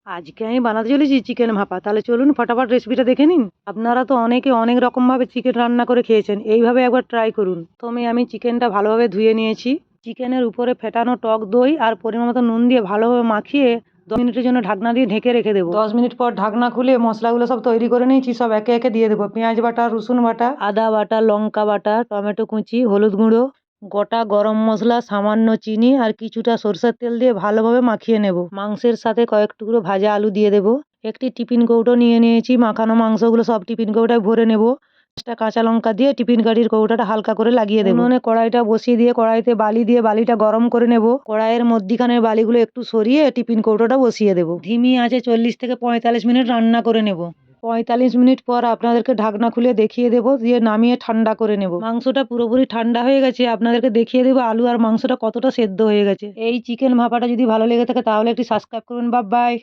আজকে আমি বানাতে চলেছি চিকেন ভাপা। তাহলে চলুন ফটাফট রেসিপিটা দেখে নিন। আপনারা তো অনেকে অনেক রকমভাবে চিকেন রান্না করে খেয়েছেন, এইভাবে একবার ট্রাই করুন। প্রথমে আমি চিকেনটা ভালোভাবে ধুয়ে নিয়েছি। চিকেনের উপরে ফেটানো টক দই আর পরিমাণ মতো নুন দিয়ে ভালোভাবে মাখিয়ে 10 মিনিটের জন্য ঢাকনা দিয়ে ঢেকে রেখে দেবো। 10 মিনিট পর ঢাকনা খুলে মশলাগুলো সব তৈরি করে নিয়েছি, সব একে একে দিয়ে দেবো। পেঁয়াজ বাটা, রসুন বাটা, আদা বাটা, লঙ্কা বাটা, টমেটো কুচি, হলুদ গুঁড়ো, গোটা গরম মশলা, সামান্য চিনি আর কিছুটা সরষের তেল দিয়ে ভালোভাবে মাখিয়ে নেব। মাংসের সাথে কয়েক টুকরো ভাজা আলু দিয়ে দেবো। একটি টিফিন কৌটো নিয়ে নিয়েছি, মাখানো মাংসগুলো সব টিফিন কৌটায় ভরে নেব। 5টা কাঁচা লঙ্কা দিয়ে টিফিন কাঠির কৌটাটা হালকা করে লাগিয়ে দেবো। উনুনে কড়াইটা বসিয়ে দিয়ে কড়াইতে বালি দিয়ে বালিটা গরম করে নেব। কড়াইয়ের মধ্যিখানের বালিগুলো একটু সরিয়ে টিফিন কৌটোটা বসিয়ে দেবো। ধিমি আঁচে 40 থেকে 45 মিনিট রান্না করে নেব। 45 মিনিট পর আপনাদেরকে ঢাকনা খুলে দেখিয়ে দেবো, দিয়ে নামিয়ে ঠান্ডা করে নেব। মাংসটা পুরোপুরি ঠান্ডা হয়ে গেছে, আপনাদেরকে দেখিয়ে দেবো আলু আর মাংসটা কতটা সেদ্ধ হয়ে গেছে। এই চিকেন ভাপাটা যদি ভালো লেগে থাকে তাহলে একটি সাবস্ক্রাইব করুন। Bye bye.